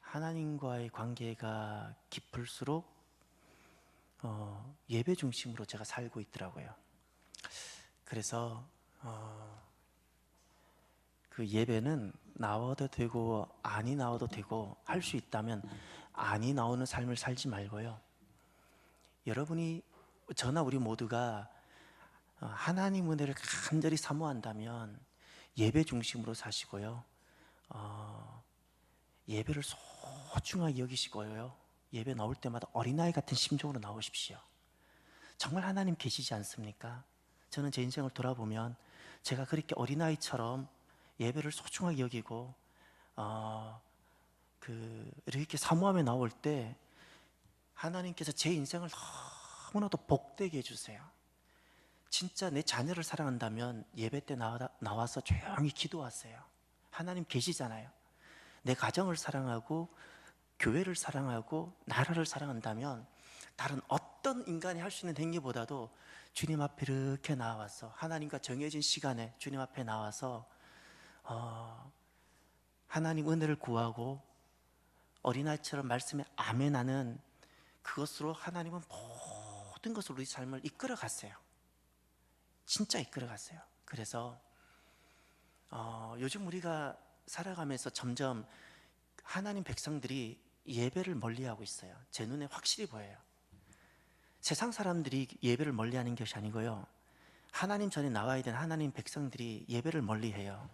하나님과의 관계가 깊을수록 예배 중심으로 제가 살고 있더라고요. 그래서 그 예배는 나와도 되고 아니 나와도 되고, 할 수 있다면 아니 나오는 삶을 살지 말고요, 여러분이, 저나 우리 모두가 하나님 은혜를 간절히 사모한다면 예배 중심으로 사시고요, 예배를 소중하게 여기시고요, 예배 나올 때마다 어린아이 같은 심정으로 나오십시오. 정말 하나님 계시지 않습니까? 저는 제 인생을 돌아보면 제가 그렇게 어린아이처럼 예배를 소중하게 여기고 이렇게 사모하며 나올 때 하나님께서 제 인생을 너무나도 복되게 해주세요. 진짜 내 자녀를 사랑한다면 예배 때 나와서 조용히 기도하세요. 하나님 계시잖아요. 내 가정을 사랑하고 교회를 사랑하고 나라를 사랑한다면 다른 어떤 인간이 할 수 있는 행위보다도 주님 앞에 이렇게 나와서, 하나님과 정해진 시간에 주님 앞에 나와서 하나님 은혜를 구하고 어린아이처럼 말씀에 아멘하는 그것으로 하나님은 모든 것을 우리 삶을 이끌어 갔어요. 진짜 이끌어 갔어요. 그래서 요즘 우리가 살아가면서 점점 하나님 백성들이 예배를 멀리하고 있어요. 제 눈에 확실히 보여요. 세상 사람들이 예배를 멀리하는 것이 아니고요, 하나님 전에 나와야 되는 하나님 백성들이 예배를 멀리해요.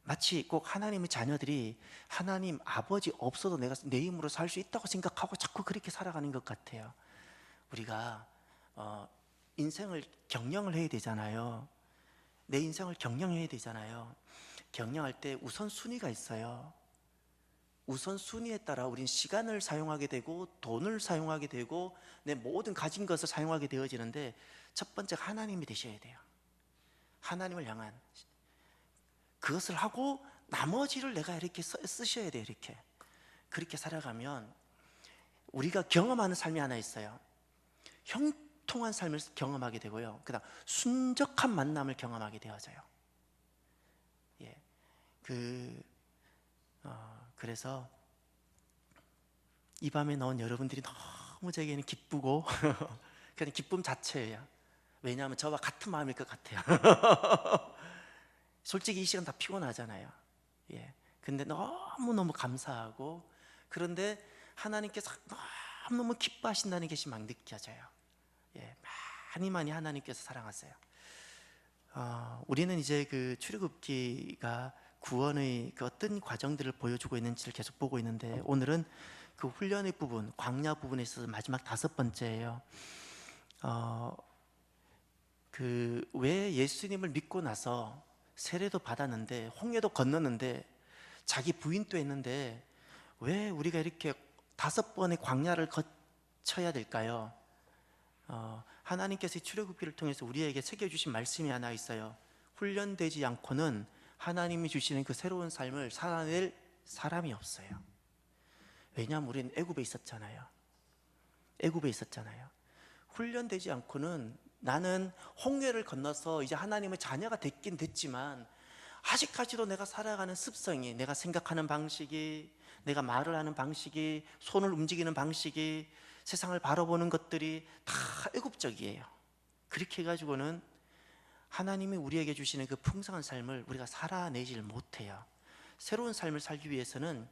마치 꼭 하나님의 자녀들이 하나님 아버지 없어도 내가 내 힘으로 살 수 있다고 생각하고 자꾸 그렇게 살아가는 것 같아요. 우리가 인생을 경영을 해야 되잖아요. 내 인생을 경영해야 되잖아요. 경영할 때 우선순위가 있어요. 우선순위에 따라 우린 시간을 사용하게 되고 돈을 사용하게 되고 내 모든 가진 것을 사용하게 되어지는데, 첫 번째가 하나님이 되셔야 돼요. 하나님을 향한 그것을 하고 나머지를 내가 이렇게 쓰셔야 돼요. 이렇게 그렇게 살아가면 우리가 경험하는 삶이 하나 있어요. 형통한 삶을 경험하게 되고요, 그다음 순적한 만남을 경험하게 되어져요. 그래서 이 밤에 나온 여러분들이 너무 제게는 기쁘고 그냥 기쁨 자체예요. 왜냐하면 저와 같은 마음일 것 같아요. 솔직히 이 시간 다 피곤하잖아요. 근데 너무너무 감사하고, 그런데 하나님께서 너무너무 기뻐하신다는 것이 막 느껴져요. 많이 하나님께서 사랑하세요. 우리는 이제 그 출애굽기가 구원의 그 어떤 과정들을 보여주고 있는지를 계속 보고 있는데, 오늘은 그 훈련의 부분, 광야 부분에 있어서 마지막 5번째예요. 왜 예수님을 믿고 나서 세례도 받았는데 홍해도 건넜는데 자기 부인도 했는데 왜 우리가 이렇게 5번의 광야를 거쳐야 될까요? 하나님께서 출애굽기를 통해서 우리에게 새겨주신 말씀이 하나 있어요. 훈련되지 않고는 하나님이 주시는 그 새로운 삶을 살아낼 사람이 없어요. 왜냐하면 우리는 애굽에 있었잖아요. 훈련되지 않고는, 나는 홍해를 건너서 이제 하나님의 자녀가 됐긴 됐지만 아직까지도 내가 살아가는 습성이, 내가 생각하는 방식이, 내가 말을 하는 방식이, 손을 움직이는 방식이, 세상을 바라보는 것들이 다 애굽적이에요. 그렇게 해가지고는 하나님이 우리에게 주시는 그 풍성한 삶을 우리가 살아내질 못해요. 새로운 삶을 살기 위해서는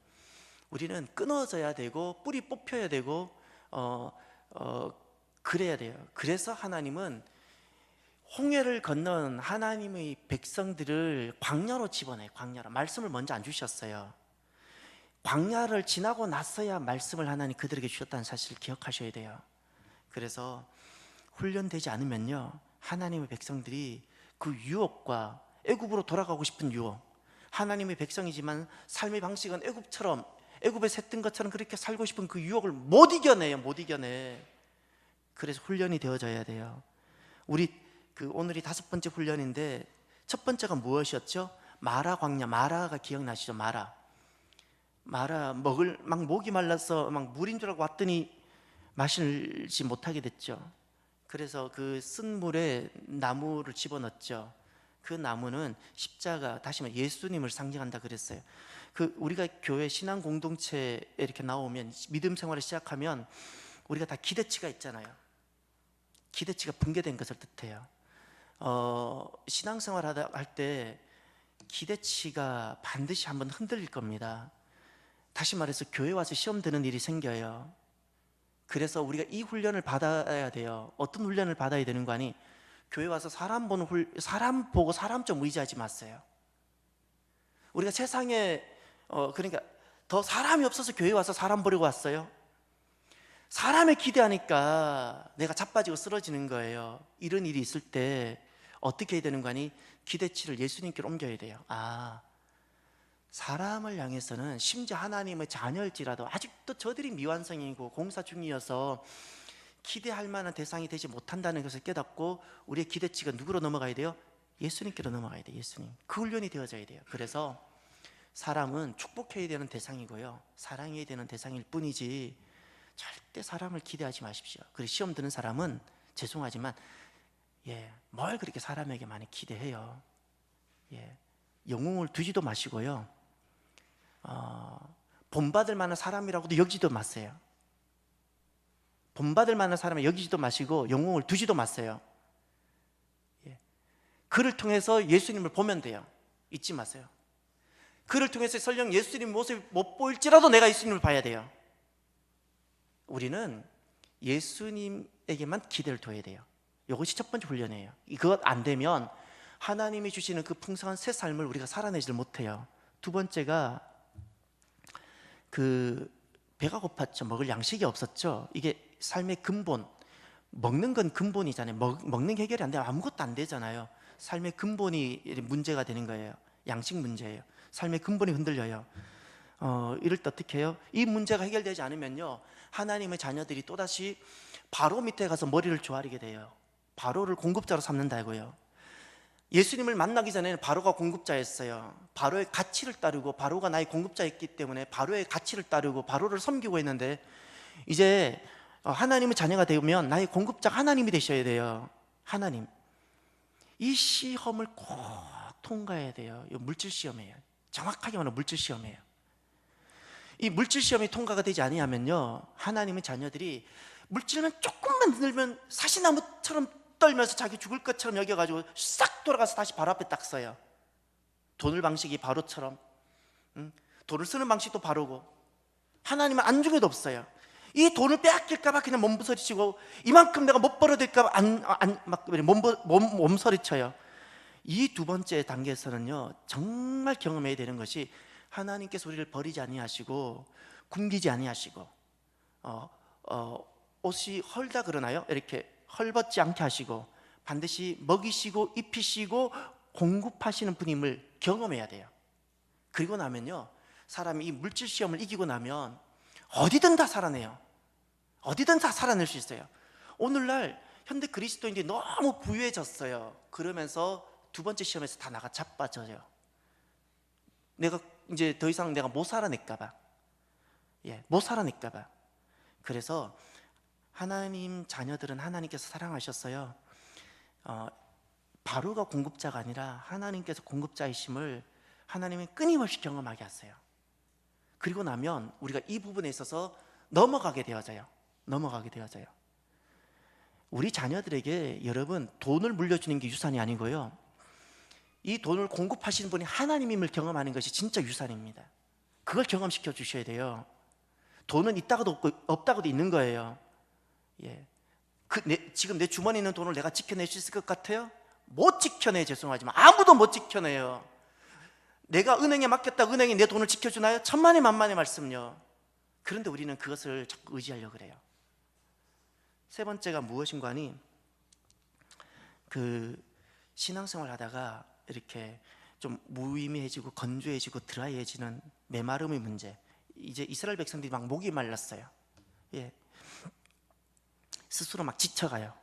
우리는 끊어져야 되고 뿌리 뽑혀야 되고 그래야 돼요. 그래서 하나님은 홍해를 건넌 하나님의 백성들을 광야로 집어내요. 광야로. 말씀을 먼저 안 주셨어요. 광야를 지나고 나서야 말씀을 하나님 그들에게 주셨다는 사실을 기억하셔야 돼요. 그래서 훈련되지 않으면요, 하나님의 백성들이 그 유혹과, 애굽으로 돌아가고 싶은 유혹, 하나님의 백성이지만 삶의 방식은 애굽처럼, 애굽에 샜던 것처럼 그렇게 살고 싶은 그 유혹을 못 이겨내. 그래서 훈련이 되어져야 돼요. 오늘이 5번째 훈련인데, 첫 번째가 무엇이었죠? 마라 광야. 마라가 기억나시죠? 마라 막 목이 말라서 막 물인 줄 알고 왔더니 마시지 못하게 됐죠. 그래서 그 쓴 물에 나무를 집어넣었죠. 그 나무는 십자가, 다시 말해 예수님을 상징한다 그랬어요. 우리가 교회 신앙 공동체에 이렇게 나오면, 믿음 생활을 시작하면 우리가 다 기대치가 있잖아요. 기대치가 붕괴된 것을 뜻해요. 신앙생활 할 때 기대치가 반드시 한번 흔들릴 겁니다. 다시 말해서 교회 와서 시험 드는 일이 생겨요. 그래서 우리가 이 훈련을 받아야 돼요. 어떤 훈련을 받아야 되는 거 아니? 교회 와서 사람 보고 사람 좀 의지하지 마세요. 우리가 세상에 그러니까 더 사람이 없어서 교회 와서 사람 보려고 왔어요. 사람에 기대하니까 내가 자빠지고 쓰러지는 거예요. 이런 일이 있을 때 어떻게 해야 되는 거 아니? 기대치를 예수님께로 옮겨야 돼요. 사람을 향해서는 심지어 하나님의 자녀일지라도 아직도 저들이 미완성이고 공사 중이어서 기대할 만한 대상이 되지 못한다는 것을 깨닫고 우리의 기대치가 누구로 넘어가야 돼요? 예수님께로 넘어가야 돼요. 예수님. 그 훈련이 되어져야 돼요. 그래서 사람은 축복해야 되는 대상이고요, 사랑해야 되는 대상일 뿐이지 절대 사람을 기대하지 마십시오. 그리고 시험 드는 사람은 죄송하지만 뭘 그렇게 사람에게 많이 기대해요. 영웅을 두지도 마시고요, 본받을 만한 사람이라고도 여기지도 마세요. 본받을 만한 사람을 여기지도 마시고 영웅을 두지도 마세요. 그를 통해서 예수님을 보면 돼요. 잊지 마세요. 그를 통해서 설령 예수님 모습이 못 보일지라도 내가 예수님을 봐야 돼요. 우리는 예수님에게만 기대를 둬야 돼요. 이것이 첫 번째 훈련이에요. 그것 안 되면 하나님이 주시는 그 풍성한 새 삶을 우리가 살아내지를 못해요. 두 번째가 배가 고팠죠. 먹을 양식이 없었죠. 이게 삶의 근본, 먹는 건 근본이잖아요. 먹는 게 해결이 안 되면 아무것도 안 되잖아요. 삶의 근본이 문제가 되는 거예요. 양식 문제예요. 삶의 근본이 흔들려요. 이럴 때 어떻게 해요? 이 문제가 해결되지 않으면요, 하나님의 자녀들이 또다시 바로 밑에 가서 머리를 조아리게 돼요. 바로를 공급자로 삼는다고요. 예수님을 만나기 전에는 바로가 공급자였어요. 바로의 가치를 따르고, 바로가 나의 공급자였기 때문에 바로의 가치를 따르고 바로를 섬기고 했는데, 이제 하나님의 자녀가 되면 나의 공급자가 하나님이 되셔야 돼요. 하나님. 이 시험을 꼭 통과해야 돼요. 이 물질 시험이에요. 정확하게 말하면 물질 시험이에요. 이 물질 시험이 통과가 되지 아니하면요, 하나님의 자녀들이 물질만 조금만 늘면 사시나무처럼 떨면서 자기 죽을 것처럼 여겨가지고 싹 돌아가서 다시 바로 앞에 딱 서요. 돈을 방식이 바로처럼, 돈을 쓰는 방식도 바로고, 하나님은 안중에도 없어요. 이 돈을 빼앗길까봐 그냥 몸부서리치고, 이만큼 내가 못 벌어들까봐 몸서리쳐요. 이 두 번째 단계에서는요, 정말 경험해야 되는 것이, 하나님께서 우리를 버리지 아니하시고 굶기지 아니하시고 옷이 헐다 그러나요? 이렇게 헐벗지 않게 하시고 반드시 먹이시고 입히시고 공급하시는 분임을 경험해야 돼요. 그리고 나면요, 사람이 이 물질 시험을 이기고 나면 어디든 다 살아내요. 어디든 다 살아낼 수 있어요. 오늘날 현대 그리스도인들이 너무 부유해졌어요. 그러면서 두 번째 시험에서 다 나가 자빠져요. 내가 이제 더 이상 내가 못 살아낼까봐, 못 살아낼까봐. 그래서 하나님 자녀들은 하나님께서 사랑하셨어요. 바로가 공급자가 아니라 하나님께서 공급자이심을 하나님이 끊임없이 경험하게 하세요. 그리고 나면 우리가 이 부분에 있어서 넘어가게 되어져요. 우리 자녀들에게 여러분, 돈을 물려주는 게 유산이 아니고요, 이 돈을 공급하시는 분이 하나님임을 경험하는 것이 진짜 유산입니다. 그걸 경험시켜 주셔야 돼요. 돈은 있다가도 없고 없다가도 있는 거예요. 지금 내 주머니에 있는 돈을 내가 지켜낼 수 있을 것 같아요? 못 지켜내. 죄송하지만 아무도 못 지켜내요. 내가 은행에 맡겼다 은행이 내 돈을 지켜주나요? 천만의 만만의 말씀요. 그런데 우리는 그것을 자꾸 의지하려고 그래요. 세 번째가 무엇인가 하니, 신앙생활 하다가 이렇게 좀 무의미해지고 건조해지고 드라이해지는 메마름의 문제. 이제 이스라엘 백성들이 막 목이 말랐어요. 스스로 막 지쳐가요.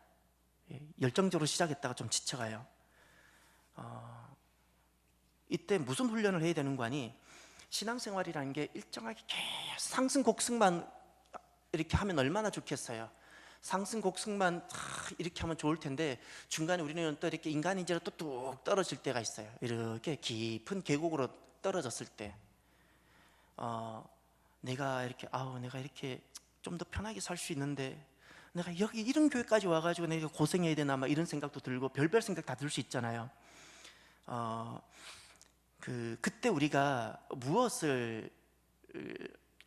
열정적으로 시작했다가 좀 지쳐가요. 이때 무슨 훈련을 해야 되는 거 아니? 신앙생활이라는 게 일정하게 계속 상승 곡승만 이렇게 하면 얼마나 좋겠어요. 상승 곡승만 이렇게 하면 좋을 텐데 중간에 우리는 또 이렇게 인간인지로 또 뚝 떨어질 때가 있어요. 이렇게 깊은 계곡으로 떨어졌을 때 내가 이렇게 내가 이렇게 좀 더 편하게 살 수 있는데 내가 여기 이런 교회까지 와가지고 내가 고생해야 되나 막 이런 생각도 들고 별별 생각 다 들 수 있잖아요. 그때 우리가 무엇을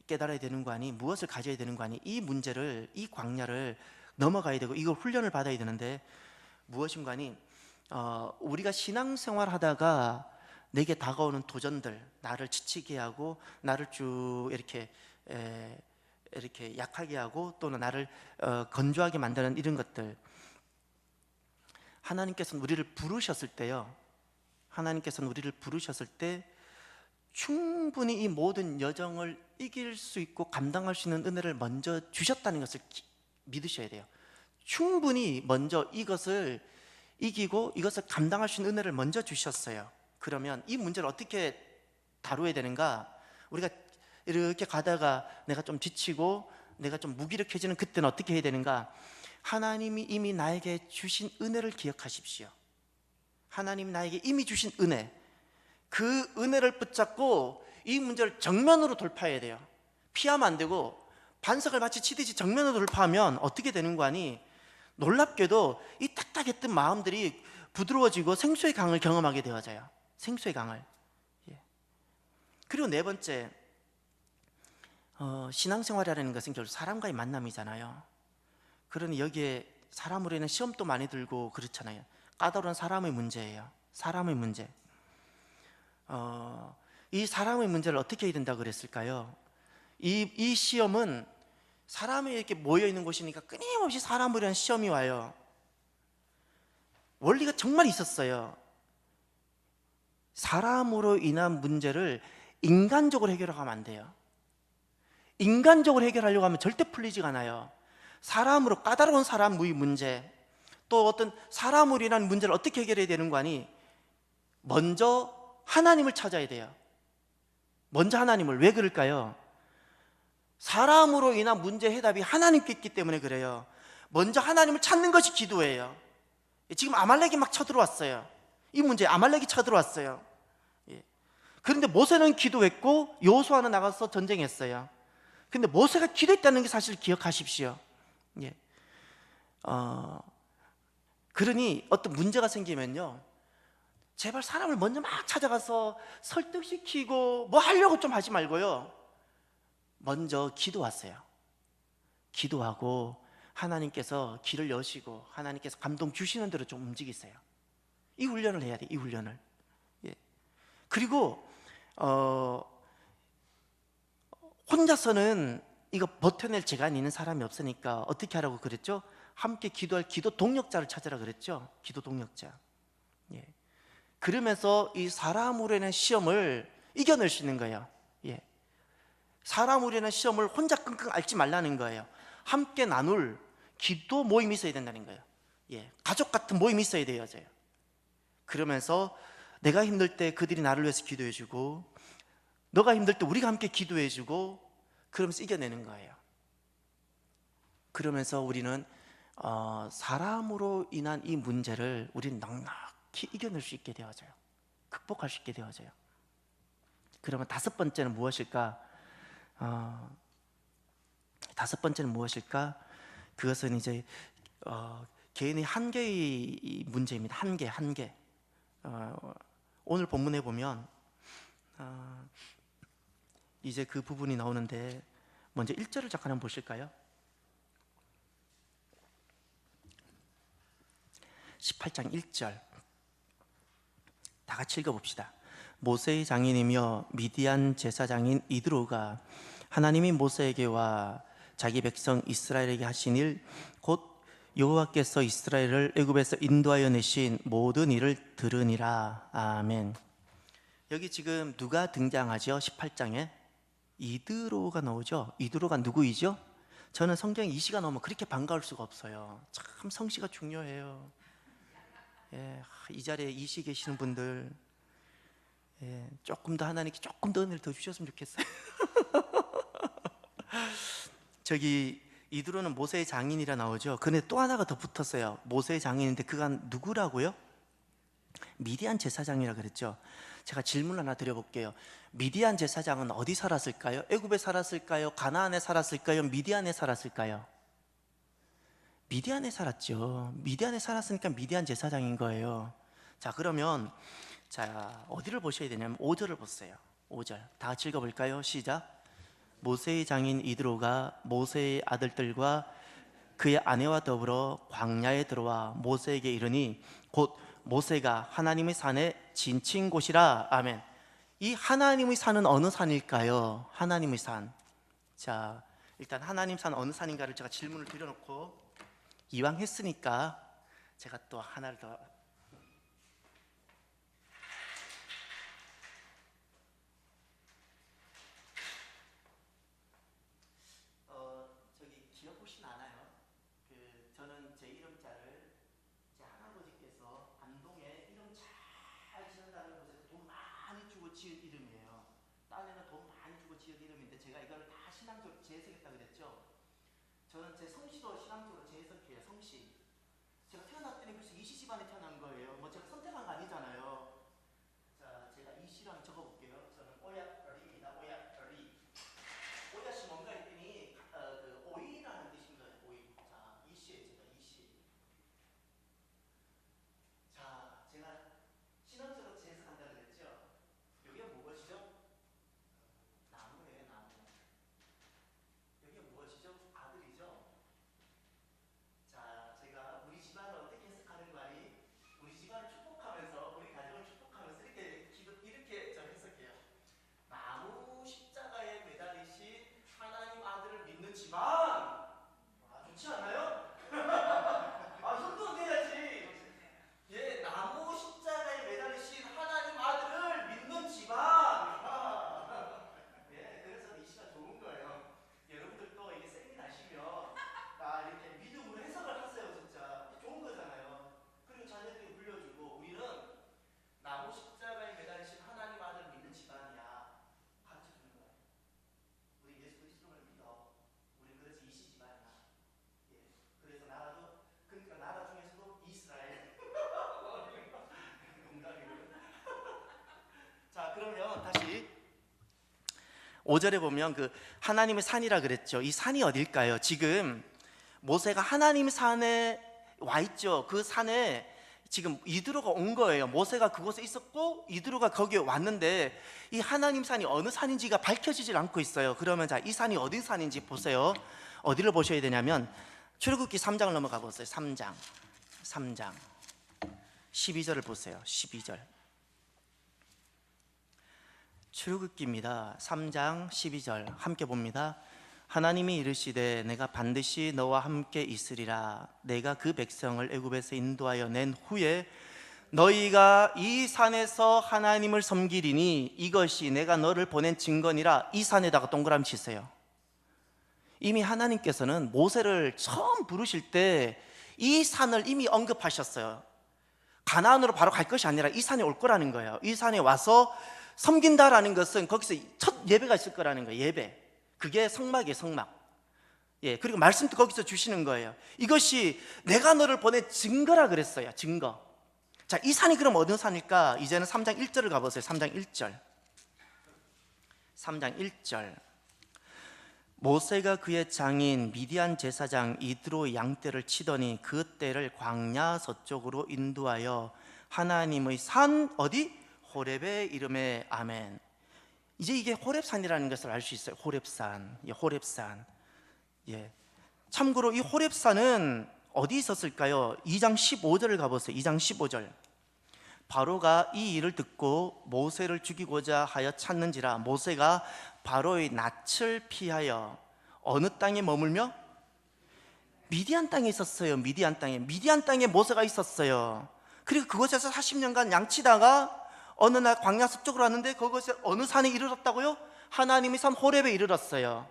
깨달아야 되는 거 아니, 무엇을 가져야 되는 거 아니, 이 문제를, 이 광야를 넘어가야 되고 이걸 훈련을 받아야 되는데 무엇인가 하니 우리가 신앙생활 하다가 내게 다가오는 도전들, 나를 지치게 하고 나를 쭉 이렇게 약하게 하고 또는 나를 건조하게 만드는 이런 것들, 하나님께서는 우리를 부르셨을 때요, 하나님께서는 우리를 부르셨을 때 충분히 이 모든 여정을 이길 수 있고 감당할 수 있는 은혜를 먼저 주셨다는 것을 믿으셔야 돼요. 충분히 먼저 이것을 이기고 이것을 감당할 수 있는 은혜를 먼저 주셨어요. 그러면 이 문제를 어떻게 다루어야 되는가? 우리가 이렇게 가다가 내가 좀 지치고 내가 좀 무기력해지는 그때는 어떻게 해야 되는가? 하나님이 이미 나에게 주신 은혜를 기억하십시오. 하나님이 나에게 이미 주신 은혜, 그 은혜를 붙잡고 이 문제를 정면으로 돌파해야 돼요. 피하면 안 되고 반석을 마치 치듯이 정면으로 돌파하면 어떻게 되는 거 아니? 놀랍게도 이 딱딱했던 마음들이 부드러워지고 생수의 강을 경험하게 되어져요. 생수의 강을. 그리고 네 번째, 신앙생활이라는 것은 결국 사람과의 만남이잖아요. 그러니 여기에 사람으로 인한 시험도 많이 들고 그렇잖아요. 까다로운 사람의 문제예요. 사람의 문제. 이 사람의 문제를 어떻게 해야 된다고 그랬을까요? 이 시험은 사람이 이렇게 모여 있는 곳이니까 끊임없이 사람으로 인한 시험이 와요. 원리가 정말 있었어요. 사람으로 인한 문제를 인간적으로 해결하면 안 돼요. 인간적으로 해결하려고 하면 절대 풀리지가 않아요. 사람으로, 까다로운 사람의 문제, 또 어떤 사람으로 인한 문제를 어떻게 해결해야 되는 거 아니? 먼저 하나님을 찾아야 돼요. 먼저 하나님을. 왜 그럴까요? 사람으로 인한 문제 해답이 하나님께 있기 때문에 그래요. 먼저 하나님을 찾는 것이 기도예요. 지금 아말렉이 막 쳐들어왔어요. 이 문제에 아말렉이 쳐들어왔어요. 그런데 모세는 기도했고 여호수아는 나가서 전쟁했어요. 근데 모세가 기도했다는 게 사실 기억하십시오. 그러니 어떤 문제가 생기면요, 제발 사람을 먼저 막 찾아가서 설득시키고 뭐 하려고 좀 하지 말고요, 먼저 기도하세요. 기도하고 하나님께서 길을 여시고 하나님께서 감동 주시는 대로 좀 움직이세요. 이 훈련을 해야 돼요. 이 훈련을. 그리고 혼자서는 이거 버텨낼 재간이 있는 사람이 없으니까 어떻게 하라고 그랬죠? 함께 기도할 기도 동력자를 찾으라 그랬죠. 기도 동력자. 그러면서 이 사람으로 인한 시험을 이겨낼 수 있는 거예요. 사람으로 인한 시험을 혼자 끙끙 앓지 말라는 거예요. 함께 나눌 기도 모임이 있어야 된다는 거예요. 가족 같은 모임이 있어야 돼요. 그러면서 내가 힘들 때 그들이 나를 위해서 기도해주고, 너가 힘들 때 우리가 함께 기도해주고, 그러면서 이겨내는 거예요. 그러면서 우리는 사람으로 인한 이 문제를 우리는 넉넉히 이겨낼 수 있게 되어져요. 극복할 수 있게 되어져요. 그러면 다섯 번째는 무엇일까? 다섯 번째는 무엇일까? 그것은 이제 개인의 한계의 문제입니다. 한계. 오늘 본문에 보면 이제 그 부분이 나오는데, 먼저 1절을 잠깐 한번 보실까요? 18장 1절 다 같이 읽어봅시다. 모세의 장인이며 미디안 제사장인 이드로가 하나님이 모세에게와 자기 백성 이스라엘에게 하신 일, 곧 여호와께서 이스라엘을 애굽에서 인도하여 내신 모든 일을 들으니라. 아멘. 여기 지금 누가 등장하죠? 18장에 이드로가 나오죠. 이드로가 누구이죠? 저는 성경에 이 시가 나오면 그렇게 반가울 수가 없어요. 참 성씨가 중요해요. 이 자리에 이 시 계시는 분들, 조금 더 하나님께 조금 더 은혜를 더 주셨으면 좋겠어요. 저기 이드로는 모세의 장인이라 나오죠. 근데 또 하나가 더 붙었어요. 모세의 장인인데 그가 누구라고요? 미디안 제사장이라 그랬죠. 제가 질문 하나 드려볼게요. 미디안 제사장은 어디 살았을까요? 애굽에 살았을까요? 가나안에 살았을까요? 미디안에 살았을까요? 미디안에 살았죠. 미디안에 살았으니까 미디안 제사장인 거예요. 자, 그러면 자, 어디를 보셔야 되냐면 5절을 보세요. 5절 다 같이 읽어볼까요? 시작. 모세의 장인 이드로가 모세의 아들들과 그의 아내와 더불어 광야에 들어와 모세에게 이르니 곧 모세가 하나님의 산에 진친 곳이라. 아멘. 이 하나님의 산은 어느 산일까요? 하나님의 산. 자, 일단 하나님 산 어느 산인가를 제가 질문을 드려놓고 이왕 했으니까 제가 또 하나를 더 저기 기억 혹시 나나요? 저는 제 이름자를 제 할아버지께서 안동에 이름 잘 지은다는 곳에서 돈 많이 주고 지은 이름이에요. 딴에는 돈 많이 주고 지은 이름인데 제가 이거를 다 신앙적으로 재해석했다 그랬죠. 저는 제 성씨도 신앙적으로 재해석해요. 성씨. 제가 태어났더니 벌써 이씨 집안에 태어난 거예요. 뭐 제가 선택한 거 아니잖아요. 자, 제가 이씨랑 적어볼게요. 저는 오야리입니다. 오야리. 오야씨 뭔가 했더니 그 오이라는 뜻인 거예요. 오이. 자, 이씨에 제가 이씨. 자, 제가 신앙적으로 재해석한다 그랬죠. 이게 무엇이죠? 나무예요, 나무. 이게 무엇이죠? 아들이죠. 자, 제가 우리 집안을 어떻게 해석하는 말이 우리 집안을 축복하면서 우리 가정을 축복하면서 이렇게 저 해석해요. 나무 십자가에 매달리신 하나님 아들을 믿는 집안. 아, 좋지 않아요? 아, 손도 내야지. 예, 나무 십자가에 매달리신 하나님 아들을 믿는 집안. 예, 그래서 이 시가 좋은 거예요. 여러분들도 이게 세미나시면 이렇게 믿음으로 해석을 하세요. 진짜 좋은 거잖아요. 그리고 자녀들이 불려주고 우리는 나무 십자가에 매달리신 하나님 아들 믿는 집안이야 가르쳐주는 거예요. 우리 예수 그리스도를 믿어. 우리 그래서 이시 집안이야. 예. 그래서 나라도 그러니까 나라 중에서도 이스라엘. 농담이고요. 자, 그러면 다시 5절에 보면 그 하나님의 산이라 그랬죠. 이 산이 어딜까요? 지금 모세가 하나님 산에 와 있죠. 그 산에 지금 이드로가 온 거예요. 모세가 그곳에 있었고 이드로가 거기에 왔는데 이 하나님 산이 어느 산인지가 밝혀지질 않고 있어요. 그러면 자, 이 산이 어디 산인지 보세요. 어디를 보셔야 되냐면 출애굽기 3장을 넘어가 보세요. 3장 12절을 보세요. 12절 출애굽기입니다. 3장 12절 함께 봅니다. 하나님이 이르시되 내가 반드시 너와 함께 있으리라. 내가 그 백성을 애굽에서 인도하여 낸 후에 너희가 이 산에서 하나님을 섬기리니 이것이 내가 너를 보낸 증거니라. 이 산에다가 동그라미 치세요. 이미 하나님께서는 모세를 처음 부르실 때 이 산을 이미 언급하셨어요. 가나안으로 바로 갈 것이 아니라 이 산에 올 거라는 거예요. 이 산에 와서 섬긴다라는 것은 거기서 첫 예배가 있을 거라는 거예요. 예배. 그게 성막이에요. 성막. 예, 그리고 말씀도 거기서 주시는 거예요. 이것이 내가 너를 보낸 증거라 그랬어요. 증거. 자, 이 산이 그럼 어느 산일까? 이제는 3장 1절을 가보세요. 3장 1절 3장 1절 모세가 그의 장인 미디안 제사장 이드로 양떼를 치더니 그 떼를 광야 서쪽으로 인도하여 하나님의 산 어디? 호렙의 이름에. 아멘. 이제 이게 호렙산이라는 것을 알 수 있어요. 호렙산. 예, 호렙산. 예. 참고로 이 호렙산은 어디 있었을까요? 2장 15절을 가보세요. 2장 15절 바로가 이 일을 듣고 모세를 죽이고자 하여 찾는지라. 모세가 바로의 낯을 피하여 어느 땅에 머물며? 미디안 땅에 있었어요. 미디안 땅에 모세가 있었어요. 그리고 그곳에서 40년간 양치다가 어느 날 광야 서쪽으로 왔는데 그것에 어느 산에 이르렀다고요? 하나님이 산 호렙에 이르렀어요.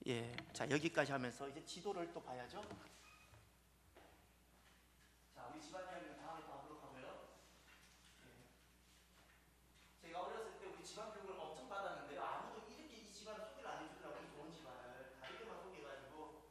예, 자, 여기까지 하면서 이제 지도를 또 봐야죠. 자, 우리 집안 이야기는 다음에 또 하도록 하고요. 예. 제가 어렸을 때 우리 집안 교육을 엄청 받았는데요. 아무도 이렇게 이 집안을 소개를 안 해주더라고요. 좋은 집안을 다르게만 소개해가지고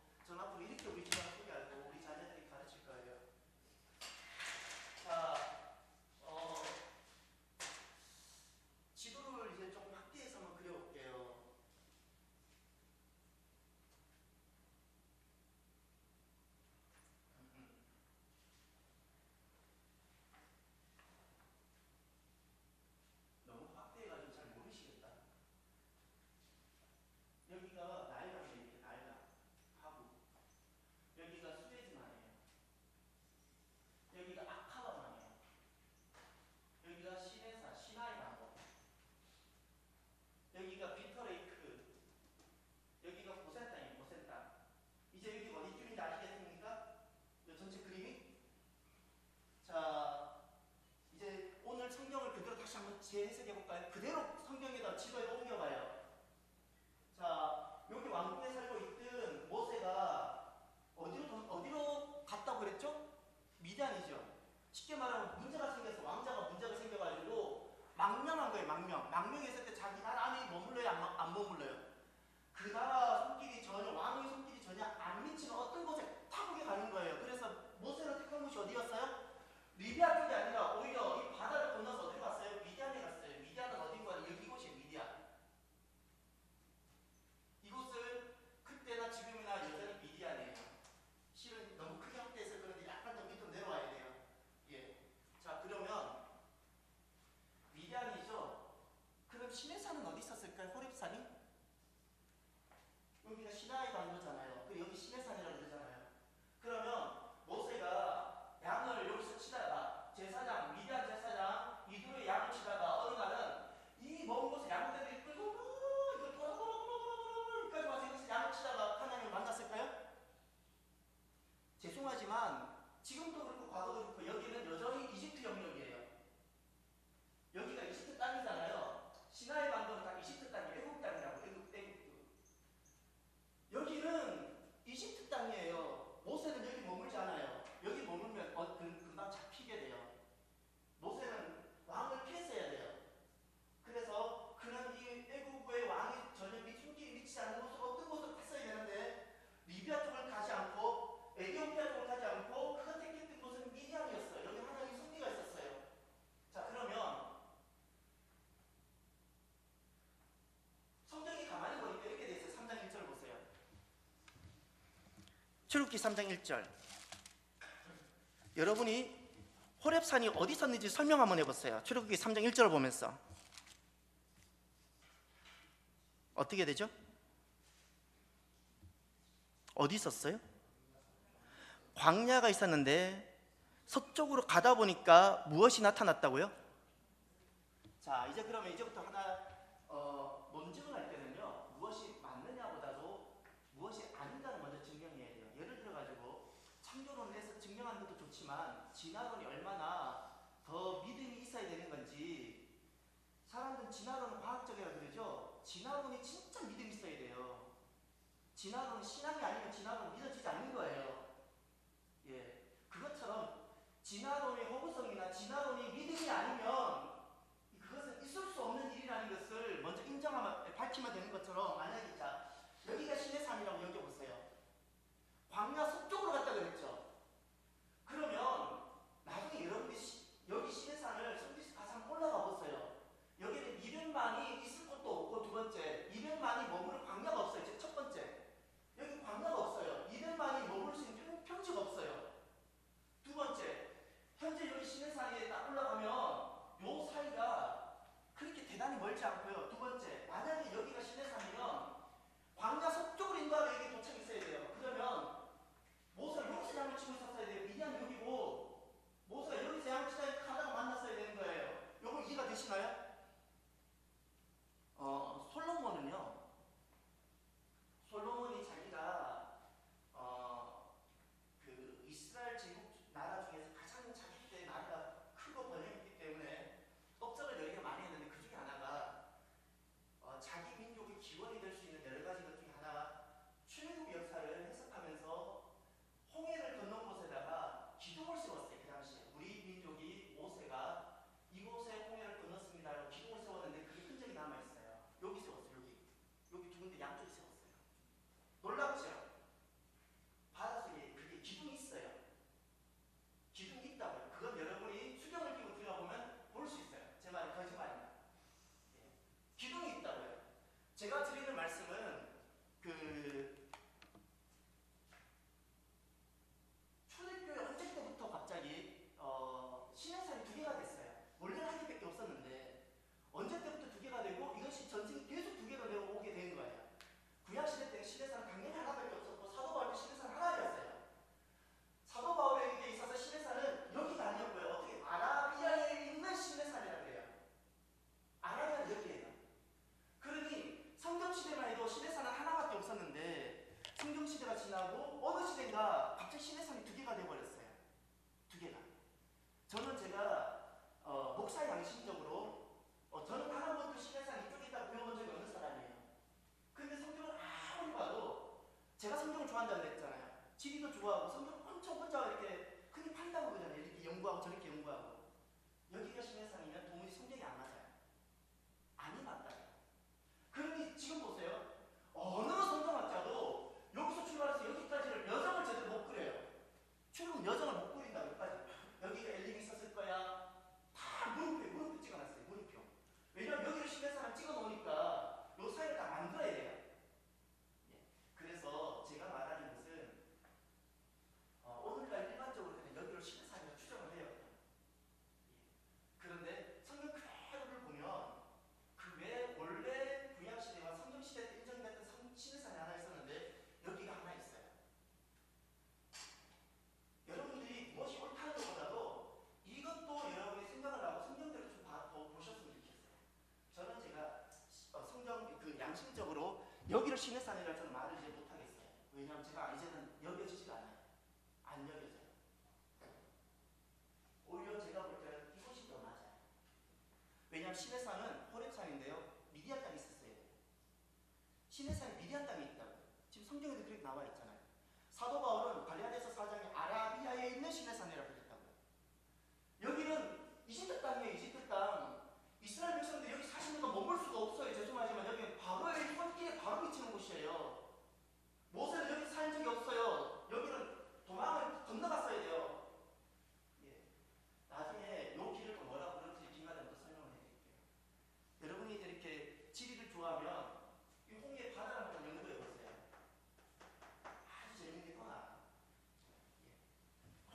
출애굽기 3장 1절. 여러분이 호렙산이 어디 있었는지 설명 한번 해보세요. 출애굽기 3장 1절을 보면서 어떻게 되죠? 어디 있었어요? 광야가 있었는데 서쪽으로 가다 보니까 무엇이 나타났다고요? 자, 이제 그러면 이제부터 하나 논증을 할 때는요, 무엇이 맞느냐보다도 무엇이 아닌가를 먼저 증명해야 돼요. 예를 들어가지고 창조론을 해서 증명하는 것도 좋지만 진화론이 얼마나 더 믿음이 있어야 되는 건지, 사람들은 진화론은 과학적이라 그러죠. 진화론이 진짜 믿음이 있어야 돼요. 진화론은 신앙이 아니면 진화론은 믿어지지 않는 거예요. 예, 그것처럼 진화론의 허구성이나 진화론이 믿음이 아니면 그것은 있을 수 없는 일이라는 것을 먼저 인정하면, 밝히면 되는 것처럼, 만약에 자, 여기가 시내산이라고 여겨보세요. 광야 서쪽으로 갔다 그랬죠. 그러면 나중에 여러분이 여기 시내산을 성지에서 가서 한번 올라가 보세요. 여기는 200만이 있을 곳도 없고, 두 번째 200만이 머무를 광야가 없어요. 첫 번째, 여기 광야가 없어요. 200만이 머물 수 있는 평지가 없어요. 두 번째, 현재 여기 시내산에 딱 올라가면 요 사이가 그렇게 대단히 멀지 않고요. 두 번째, 만약에 여기가 시내산이면 광야 서쪽으로 인도하러 여기 도착했어야 돼요. 그러면 모세가 여기서 양을 치고 있었어야 돼요. 미디안 여기고 모세가 여기서 양을 치다가 가다가 만났어야 되는 거예요. 요거 이해가 되시나요? 솔로몬이 자기가 그 이스라엘 제국 나라 중에서 가장 자기 때 나라가 크고 번영했기 때문에 업적을 여러 개 많이 했는데, 그 중에 하나가 자기 민족의 기원이 될 수 있는 여러 가지 것 중에 하나가 출애굽 역사를 해석하면서 홍해를 건넌 곳에다가 기둥을 세웠어요. 그 당시에 우리 민족이 모세가 이곳에 홍해를 건넜습니다라고 기둥을 세웠는데 그게 흔적이 남아있어요. 여기 세웠어요. 여기 두 군데 양쪽에 세웠어요. 놀랍죠? 바닷속에 그게 기둥이 있어요. 기둥이 있다고요. 그건 여러분이 수경을 끼고 들어가보면 볼 수 있어요. 제 말이 거짓말입니다. 예. 기둥이 있다고요. 제가 드리는 말씀은 초대교회 언제 때부터 갑자기 시내산이 두 개가 됐어요. 원래는 한 개밖에 없었는데 언제 때부터 두 개가 되고, 이것이 전쟁이 계속 두 개가 되어 오게 된 거예요. 구약시대 때 시내산은 당연히 하나밖에 없었고, 사도 바울도 시내산 하나였어요. 사도 바울에게 있어서 시내산은 여기가 아니었고요. 어떻게 아라비아에 있는 시내산이라고 해요. 아라비아는 여기예요. 그러니 성경시대만 해도 시내산은 하나밖에 없었는데, 성경시대가 지나고 어느 시대인가 갑자기 시내산이 두 개가 되어버렸어요. 두 개가. 저는 제가 목사 양심적으로 저는 단 한 번도 시내산 이쪽에 있다고 배워본 적이 없는 사람이에요. 근데 성경을 아무리 봐도, 제가 성경을 좋아한다고 그랬잖아요. 지리도 좋아하고 성경 엄청 혼자 이렇게 흔히 판다고 그러잖아요. 이렇게 연구하고 저렇게 연구하고. 여기가 시내산이면 도무지 성경이 안 맞아요. 아니 맞다. 그러니 지금 보세요. 어느 성경학자도 여기서 출발해서 여기까지를 여정을 제대로 못 그려요. 출근 여정을 못 그린다. 여기까지. 여기가 엘림이 있었을 거야. 다 물음표 찍어놨어요. 물음표. 왜냐면 여기를 시내산을 찍어놓으니까 요 사이를 다 만들어야 돼요. 예. 그래서 제가 말하는 것은 오늘날 일반적으로 그냥 여기를 시내산이라고 추정을 해요. 예. 그런데 성경 그대로를 보면 그 외에 원래 구약시대와 성경시대 때 인정됐던 시내산이 하나 있었는데 여기가 하나 있어요. 여러분들이 무엇이 옳다는 것보다도 이것도 여러분이 생각을 하고 성경대로 좀 보셨으면 좋겠어요. 저는 제가 성경 양심적으로 여기를 시내산이라고 저는 말을 이제 못하겠어요. 왜냐하면 제가 이제는 여겨지지가 않아요. 안 여겨져요. 오히려 제가 볼 때는 이곳이 더 맞아요. 왜냐하면 시내산은 호렙산인데요, 미디안 땅이 있었어야 돼요. 시내산이 미디안 땅에 있다고. 지금 성경에도 그렇게 나와 있잖아요. 사도 바울은 갈라디아서 4장에 아라비아에 있는 시내산이라고 했다고요. 여기는 이집트 땅이에요. 이집트 땅. 이스라엘 백성들 여기 40년간 머물 수가 없어요. 죄송하지만 여기는 바로의 손길에 바로 미치는 곳이에요. 모세는 여기 산 적이 없어요. 여기는 도망을 건너갔어야 돼요. 예. 나중에 요 길을 또 뭐라고 그런지 기간에 또 설명을 해드릴게요. 여러분이 이렇게 지리를 좋아하면 이 홍해 바다를 한번 연구해 보세요. 아주 재밌는 게 또 나와요.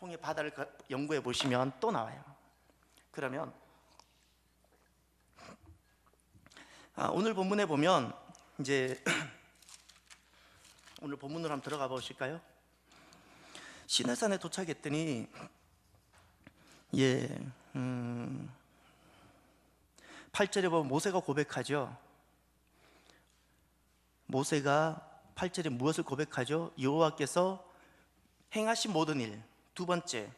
홍해 바다를 연구해 보시면 또 나와요. 그러면 오늘 본문에 보면 이제 오늘 본문으로 한번 들어가 보실까요? 시내산에 도착했더니 8절에 보면 모세가 고백하죠. 모세가 8절에 무엇을 고백하죠? 여호와께서 행하신 모든 일. 두 번째,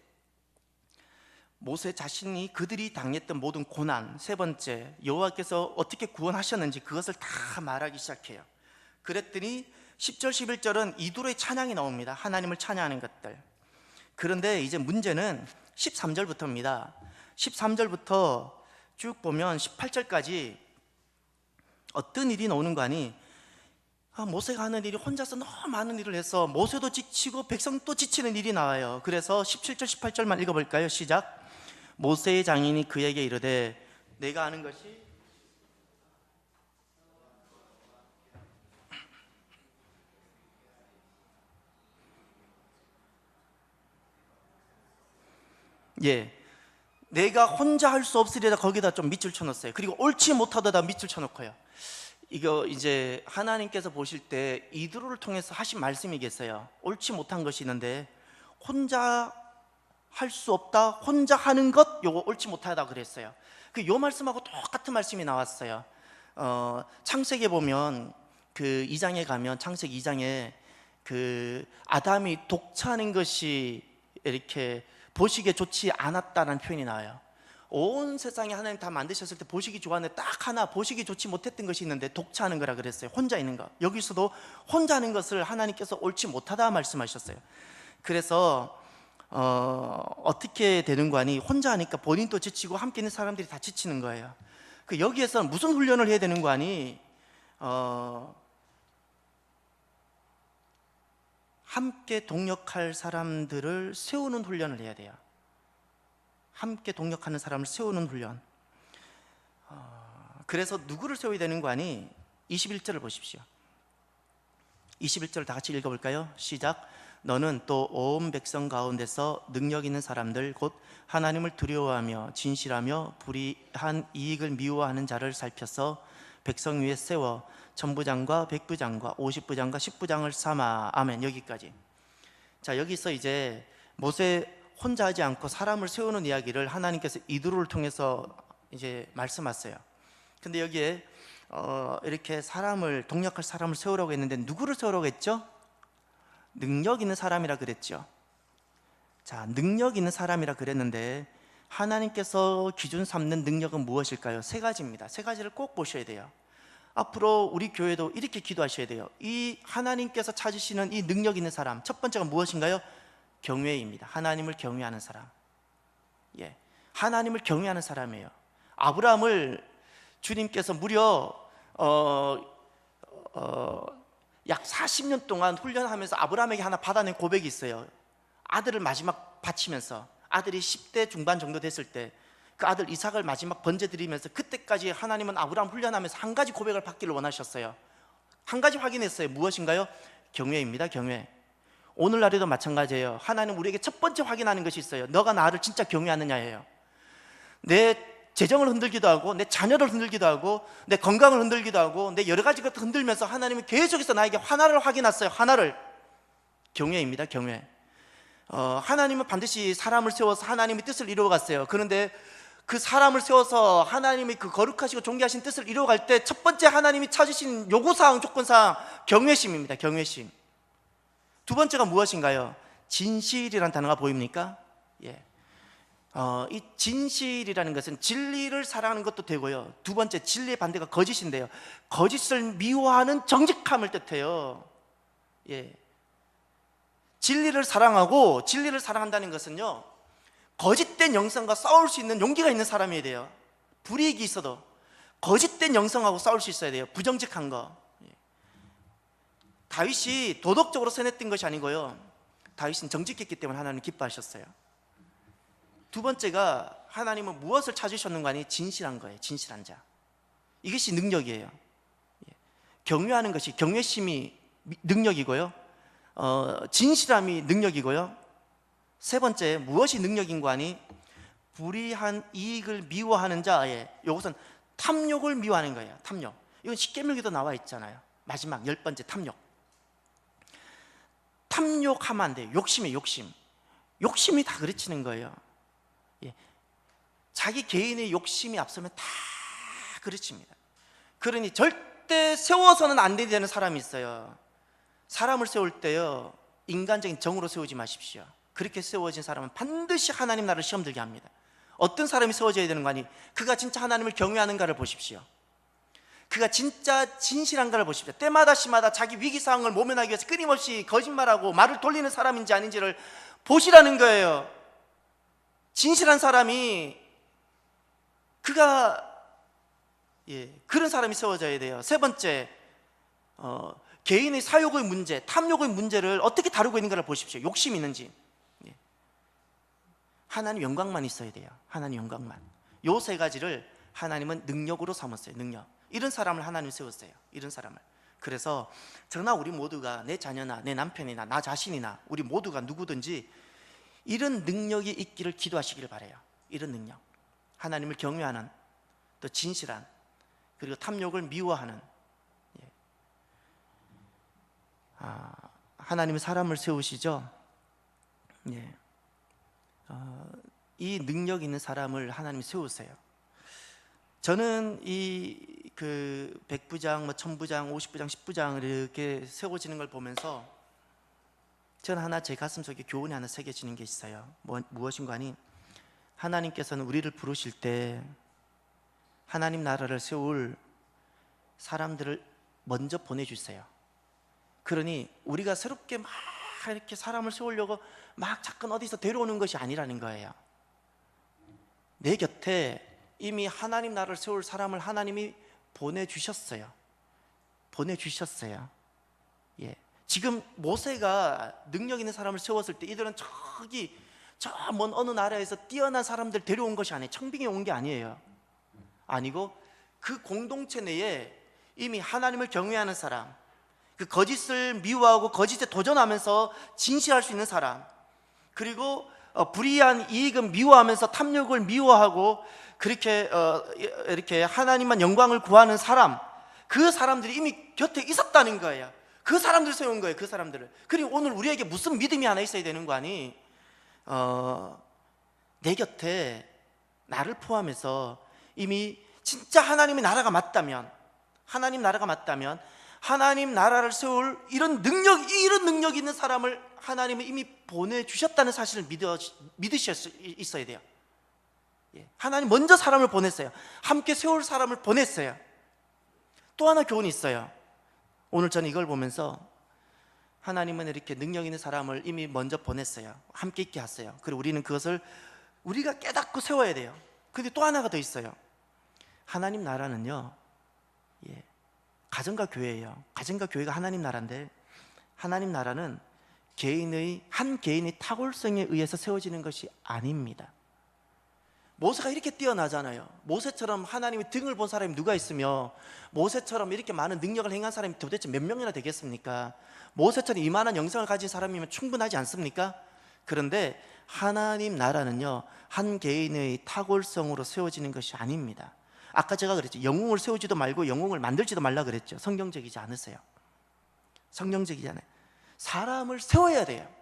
모세 자신이 그들이 당했던 모든 고난. 세 번째, 여호와께서 어떻게 구원하셨는지 그것을 다 말하기 시작해요. 그랬더니 10절 11절은 이두로의 찬양이 나옵니다. 하나님을 찬양하는 것들. 그런데 이제 문제는 13절부터입니다 13절부터 쭉 보면 18절까지 어떤 일이 나오는 거 아니, 모세가 하는 일이 혼자서 너무 많은 일을 해서 모세도 지치고 백성도 지치는 일이 나와요. 그래서 17절 18절만 읽어볼까요? 시작. 모세의 장인이 그에게 이르되 내가 아는 것이 내가 혼자 할 수 없으리라 거기다 좀 밑줄 쳐놓았어요. 그리고 옳지 못하다다 밑줄 쳐놓고요. 이거 이제 하나님께서 보실 때 이드로를 통해서 하신 말씀이겠어요. 옳지 못한 것이 있는데 혼자 할 수 없다, 혼자 하는 것, 요거 옳지 못하다 그랬어요. 요 말씀하고 똑같은 말씀이 나왔어요. 창세기에 보면 그 2장에 가면 창세기 2장에 그 아담이 독차는 것이 이렇게 보시기에 좋지 않았다는 표현이 나와요. 온 세상에 하나님 다 만드셨을 때 보시기 좋았는데 딱 하나 보시기 좋지 못했던 것이 있는데 독차하는 거라 그랬어요. 혼자 있는 거. 여기서도 혼자 하는 것을 하나님께서 옳지 못하다 말씀하셨어요. 그래서 어떻게 되는 거 아니, 혼자 하니까 본인도 지치고 함께 있는 사람들이 다 지치는 거예요. 여기에서는 무슨 훈련을 해야 되는 거 아니, 함께 동역할 사람들을 세우는 훈련을 해야 돼요. 함께 동역하는 사람을 세우는 훈련. 그래서 누구를 세워야 되는 거 아니? 21절을 보십시오. 21절 다 같이 읽어볼까요? 시작. 너는 또 온 백성 가운데서 능력 있는 사람들 곧 하나님을 두려워하며 진실하며 불의한 이익을 미워하는 자를 살펴서 백성 위에 세워 천부장과 백부장과 50부장과 10부장을 삼아. 아멘. 여기까지. 자, 여기서 이제 모세 혼자 하지 않고 사람을 세우는 이야기를 하나님께서 이드로를 통해서 이제 말씀하세요. 근데 여기에 이렇게 사람을 동역할 사람을 세우라고 했는데 누구를 세우라고 했죠? 능력 있는 사람이라 그랬죠. 자, 능력 있는 사람이라 그랬는데 하나님께서 기준 삼는 능력은 무엇일까요? 세 가지입니다. 세 가지를 꼭 보셔야 돼요. 앞으로 우리 교회도 이렇게 기도하셔야 돼요. 이 하나님께서 찾으시는 이 능력 있는 사람, 첫 번째가 무엇인가요? 경외입니다. 하나님을 경외하는 사람. 하나님을 경외하는 사람이에요. 아브라함을 주님께서 무려 약 40년 동안 훈련하면서 아브라함에게 하나 받아낸 고백이 있어요. 아들을 마지막 바치면서, 아들이 10대 중반 정도 됐을 때 그 아들 이삭을 마지막 번제드리면서, 그때까지 하나님은 아브라함 훈련하면서 한 가지 고백을 받기를 원하셨어요. 한 가지 확인했어요. 무엇인가요? 경외입니다. 경외. 오늘날에도 마찬가지예요. 하나님 우리에게 첫 번째 확인하는 것이 있어요. 너가 나를 진짜 경외하느냐예요. 내 재정을 흔들기도 하고, 내 자녀를 흔들기도 하고, 내 건강을 흔들기도 하고, 내 여러 가지 것들 흔들면서 하나님이 계속해서 나에게 하나를 확인했어요. 하나를. 경외입니다. 경외. 하나님은 반드시 사람을 세워서 하나님의 뜻을 이루어갔어요. 그런데 그 사람을 세워서 하나님이 그 거룩하시고 존귀하신 뜻을 이루어갈 때 첫 번째 하나님이 찾으신 요구사항, 조건사항, 경외심입니다. 경외심. 두 번째가 무엇인가요? 진실이라는 단어가 보입니까? 이 진실이라는 것은 진리를 사랑하는 것도 되고요, 두 번째 진리의 반대가 거짓인데요, 거짓을 미워하는 정직함을 뜻해요. 진리를 사랑하고, 진리를 사랑한다는 것은요, 거짓된 영성과 싸울 수 있는 용기가 있는 사람이어야 돼요. 불이익이 있어도 거짓된 영성하고 싸울 수 있어야 돼요. 부정직한 거. 다윗이 도덕적으로 선했던 것이 아니고요, 다윗은 정직했기 때문에 하나님 기뻐하셨어요. 두 번째가 하나님은 무엇을 찾으셨는가 하니 진실한 거예요. 진실한 자. 이것이 능력이에요. 경외하는 것이, 경외심이 능력이고요, 진실함이 능력이고요, 세 번째, 무엇이 능력인고 하니 불의한 이익을 미워하는 자의, 이것은 탐욕을 미워하는 거예요. 탐욕. 이건 십계명에도 나와 있잖아요. 마지막 10번째 탐욕. 탐욕하면 안 돼요. 욕심이에요. 욕심이 다 그르치는 거예요. 예. 자기 개인의 욕심이 앞서면 다 그르칩니다. 그러니 절대 세워서는 안 되는 사람이 있어요. 사람을 세울 때요, 인간적인 정으로 세우지 마십시오. 그렇게 세워진 사람은 반드시 하나님 나라를 시험 들게 합니다. 어떤 사람이 세워져야 되는 거 아니? 그가 진짜 하나님을 경외하는가를 보십시오. 그가 진짜 진실한가를 보십시오. 때마다 시마다 자기 위기상황을 모면하기 위해서 끊임없이 거짓말하고 말을 돌리는 사람인지 아닌지를 보시라는 거예요. 진실한 사람이, 그가 그런 사람이 세워져야 돼요. 세 번째, 개인의 사욕의 문제, 탐욕의 문제를 어떻게 다루고 있는가를 보십시오. 욕심이 있는지. 하나님 영광만 있어야 돼요. 하나님 영광만. 요 세 가지를 하나님은 능력으로 삼았어요. 능력. 이런 사람을 하나님 세웠어요. 이런 사람을. 그래서 저나 우리 모두가, 내 자녀나 내 남편이나 나 자신이나 우리 모두가 누구든지 이런 능력이 있기를 기도하시길 바라요. 이런 능력. 하나님을 경외하는, 또 진실한, 그리고 탐욕을 미워하는, 하나님은 사람을 세우시죠. 이 능력 있는 사람을 하나님이 세우세요. 저는 이 백부장, 천부장, 50부장, 10부장을 이렇게 세워지는 걸 보면서 저는 하나 제 가슴속에 교훈이 하나 새겨지는 게 있어요. 무엇인가 하니, 하나님께서는 우리를 부르실 때 하나님 나라를 세울 사람들을 먼저 보내주세요. 그러니 우리가 새롭게 막 이렇게 사람을 세우려고 막 자꾸 어디서 데려오는 것이 아니라는 거예요. 내 곁에 이미 하나님 나라를 세울 사람을 하나님이 보내주셨어요. 지금 모세가 능력 있는 사람을 세웠을 때 이들은 저기 저 먼 어느 나라에서 뛰어난 사람들 데려온 것이 아니에요. 청빙에 온 게 아니에요. 아니고 그 공동체 내에 이미 하나님을 경외하는 사람, 그 거짓을 미워하고 거짓에 도전하면서 진실할 수 있는 사람, 그리고 불의한 이익은 미워하면서 탐욕을 미워하고 그렇게 이렇게 하나님만 영광을 구하는 사람, 그 사람들이 이미 곁에 있었다는 거예요. 그 사람들 세운 거예요. 그 사람들을. 그리고 오늘 우리에게 무슨 믿음이 하나 있어야 되는 거 아니? 내 곁에 나를 포함해서 이미 진짜 하나님의 나라가 맞다면, 하나님 나라를 세울 이런 능력 있는 사람을 하나님은 이미 보내주셨다는 사실을 믿으실 수 있어야 돼요. 하나님 먼저 사람을 보냈어요. 함께 세울 사람을 보냈어요. 또 하나 교훈이 있어요. 오늘 저는 이걸 보면서 하나님은 이렇게 능력 있는 사람을 이미 먼저 보냈어요. 함께 있게 했어요. 그리고 우리는 그것을 우리가 깨닫고 세워야 돼요. 근데 또 하나가 더 있어요. 하나님 나라는요, 가정과 교회예요. 가정과 교회가 하나님 나라인데, 하나님 나라는 한 개인의 탁월성에 의해서 세워지는 것이 아닙니다. 모세가 이렇게 뛰어나잖아요. 모세처럼 하나님의 등을 본 사람이 누가 있으며, 모세처럼 이렇게 많은 능력을 행한 사람이 도대체 몇 명이나 되겠습니까? 모세처럼 이만한 영성을 가진 사람이면 충분하지 않습니까? 그런데 하나님 나라는요, 한 개인의 탁월성으로 세워지는 것이 아닙니다. 아까 제가 그랬죠. 영웅을 세우지도 말고 영웅을 만들지도 말라 그랬죠. 성경적이지 않으세요. 성경적이지 않아요. 사람을 세워야 돼요.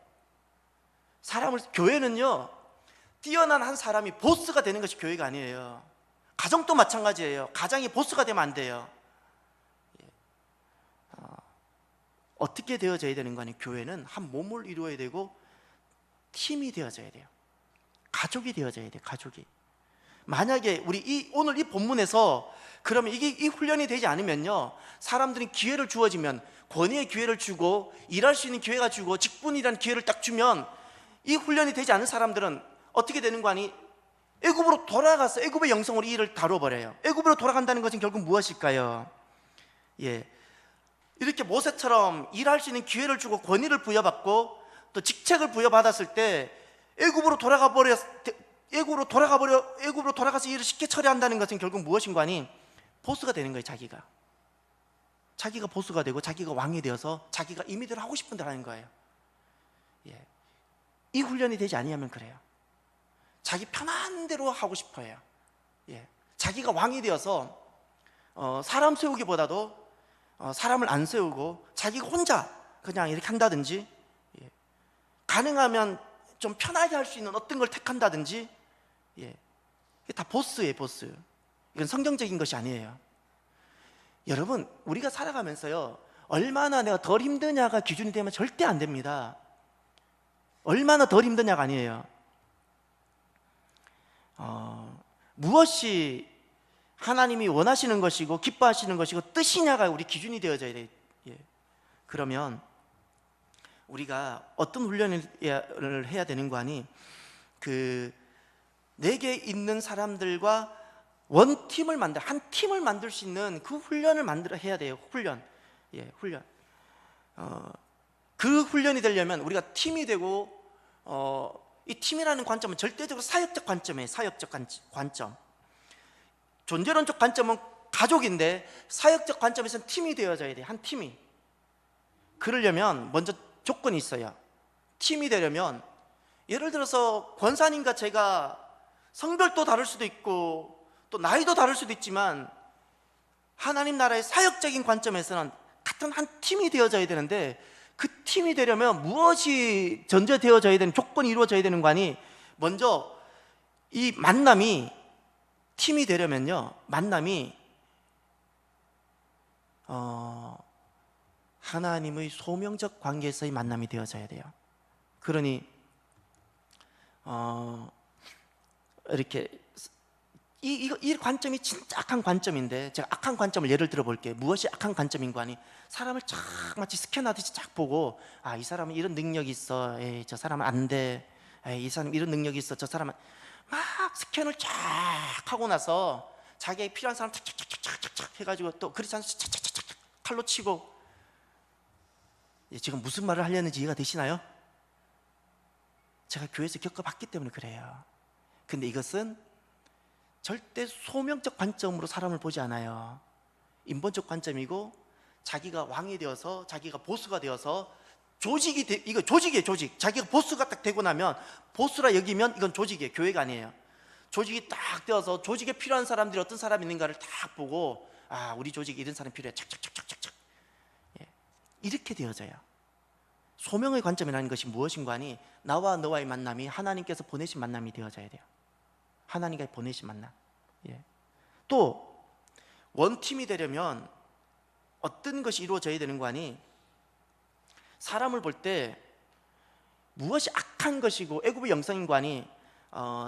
교회는요, 뛰어난 한 사람이 보스가 되는 것이 교회가 아니에요. 가정도 마찬가지예요. 가장이 보스가 되면 안 돼요. 어떻게 되어져야 되는 거 아니에요? 교회는 한 몸을 이루어야 되고 팀이 되어져야 돼요. 가족이 되어져야 돼요. 가족이. 만약에 오늘 이 본문에서 그러면 이 훈련이 되지 않으면요, 사람들이 기회를 주어지면, 권위의 기회를 주고 일할 수 있는 기회가 주고 직분이라는 기회를 딱 주면, 이 훈련이 되지 않은 사람들은 어떻게 되는 거 아니? 애굽으로 돌아가서 애굽의 영성으로 이 일을 다뤄버려요. 애굽으로 돌아간다는 것은 결국 무엇일까요? 이렇게 모세처럼 일할 수 있는 기회를 주고 권위를 부여받고 또 직책을 부여받았을 때 애굽으로 돌아가서 일을 쉽게 처리한다는 것은 결국 무엇인가 하니, 보스가 되는 거예요. 자기가 보스가 되고 자기가 왕이 되어서 자기가 임의대로 하고 싶은 대로 하는 거예요. 이 훈련이 되지 아니하면 그래요. 자기 편한 대로 하고 싶어해요. 예. 자기가 왕이 되어서 사람 세우기보다도 사람을 안 세우고 자기가 혼자 그냥 이렇게 한다든지, 예. 가능하면 좀 편하게 할 수 있는 어떤 걸 택한다든지, 예. 이게 다 보스예요, 보스. 이건 성경적인 것이 아니에요. 여러분, 우리가 살아가면서요, 얼마나 내가 덜 힘드냐가 기준이 되면 절대 안 됩니다. 얼마나 덜 힘드냐가 아니에요. 무엇이 하나님이 원하시는 것이고 기뻐하시는 것이고 뜻이냐가 우리 기준이 되어져야 돼요. 예. 그러면 우리가 어떤 훈련을 해야 되는 거 아니? 내게 있는 사람들과 원팀을 한 팀을 만들 수 있는 그 훈련을 해야 돼요. 훈련. 예, 훈련. 그 훈련이 되려면 우리가 팀이 되고, 이 팀이라는 관점은 절대적으로 사역적 관점이에요. 사역적 관점. 존재론적 관점은 가족인데 사역적 관점에서는 팀이 되어져야 돼요. 한 팀이. 그러려면 먼저 조건이 있어요. 팀이 되려면, 예를 들어서 권사님과 제가 성별도 다를 수도 있고 또 나이도 다를 수도 있지만 하나님 나라의 사역적인 관점에서는 같은 한 팀이 되어져야 되는데, 그 팀이 되려면 무엇이 전제되어져야 되는, 조건이 이루어져야 되는 거 아니? 먼저 이 만남이, 팀이 되려면요, 만남이 하나님의 소명적 관계에서의 만남이 되어져야 돼요. 그러니 이렇게 이 관점이 진짜 악한 관점인데, 제가 악한 관점을 예를 들어 볼게요. 무엇이 악한 관점인 거 아니? 사람을 쫙 마치 스캔하듯이 쫙 보고, 이 사람은 이런 능력이 있어, 에이, 저 사람은 안 돼, 에이, 이 사람은 이런 능력이 있어, 저 사람은, 막 스캔을 쫙 하고 나서 자기에게 필요한 사람 착착착착착 해가지고, 또 그렇지 않아서 착착착착 칼로 치고. 지금 무슨 말을 하려는지 이해가 되시나요? 제가 교회에서 겪어봤기 때문에 그래요. 근데 이것은 절대 소명적 관점으로 사람을 보지 않아요. 인본적 관점이고, 자기가 왕이 되어서, 자기가 보스가 되어서 이거 조직이에요, 조직. 자기가 보스가 딱 되고 나면, 보스라 여기면 이건 조직이에요, 교회가 아니에요. 조직이 딱 되어서 조직에 필요한 사람들이 어떤 사람이 있는가를 딱 보고, 우리 조직에 이런 사람이 필요해, 착착착착착. 예. 이렇게 되어져요. 소명의 관점이라는 것이 무엇인가 하니, 나와 너와의 만남이 하나님께서 보내신 만남이 되어져야 돼요. 하나님과 보내신 만남. 예. 또 원팀이 되려면 어떤 것이 이루어져야 되는 거 아니? 사람을 볼 때 무엇이 악한 것이고 애굽의 영성인 거 아니?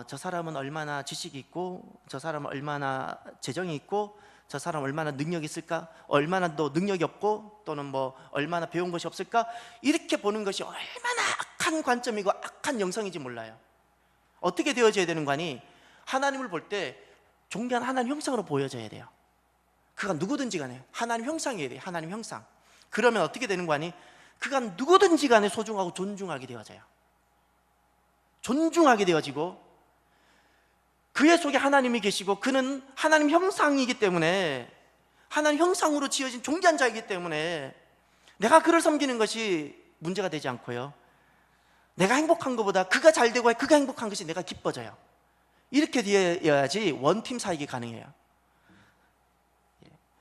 저 사람은 얼마나 지식이 있고, 저 사람은 얼마나 재정이 있고, 저 사람 얼마나 능력이 있을까? 얼마나 또 능력이 없고, 또는 뭐 얼마나 배운 것이 없을까? 이렇게 보는 것이 얼마나 악한 관점이고 악한 영성인지 몰라요. 어떻게 되어져야 되는 거 아니? 하나님을 볼 때 존귀한 하나님 형상으로 보여져야 돼요. 그가 누구든지 간에 하나님 형상이어야 돼요. 하나님 형상. 그러면 어떻게 되는 거 아니? 그가 누구든지 간에 소중하고 존중하게 되어져요. 존중하게 되어지고, 그의 속에 하나님이 계시고, 그는 하나님 형상이기 때문에, 하나님 형상으로 지어진 존귀한 자이기 때문에 내가 그를 섬기는 것이 문제가 되지 않고요, 내가 행복한 것보다 그가 잘 되고 그가 행복한 것이 내가 기뻐져요. 이렇게 되어야지 원팀 사역이 가능해요.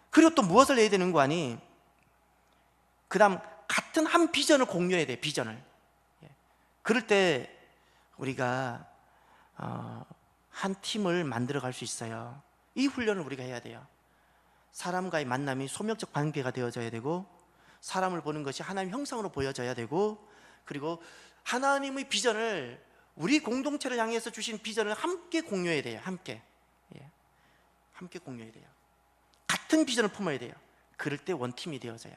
그리고 또 무엇을 해야 되는 거 아니? 그 다음, 같은 한 비전을 공유해야 돼요. 비전을. 그럴 때 우리가 한 팀을 만들어 갈 수 있어요. 이 훈련을 우리가 해야 돼요. 사람과의 만남이 소명적 관계가 되어져야 되고, 사람을 보는 것이 하나님 형상으로 보여져야 되고, 그리고 하나님의 비전을, 우리 공동체를 향해서 주신 비전을 함께 공유해야 돼요. 함께. 함께 공유해야 돼요. 같은 비전을 품어야 돼요. 그럴 때 원팀이 되어져요.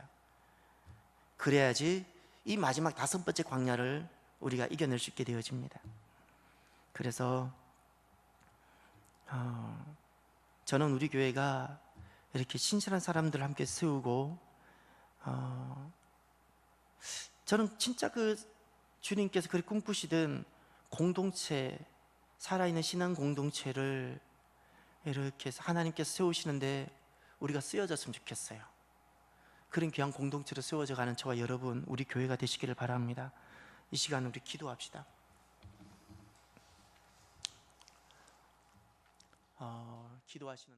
그래야지 이 마지막 5번째 광야를 우리가 이겨낼 수 있게 되어집니다. 그래서 저는 우리 교회가 이렇게 신실한 사람들을 함께 세우고, 저는 진짜 주님께서 그렇게 꿈꾸시던 공동체, 살아있는 신앙 공동체를 이렇게 하나님께서 세우시는데 우리가 쓰여졌으면 좋겠어요. 그런 귀한 공동체로 세워져 가는 저와 여러분, 우리 교회가 되시기를 바랍니다. 이 시간 우리 기도합시다. 기도하시는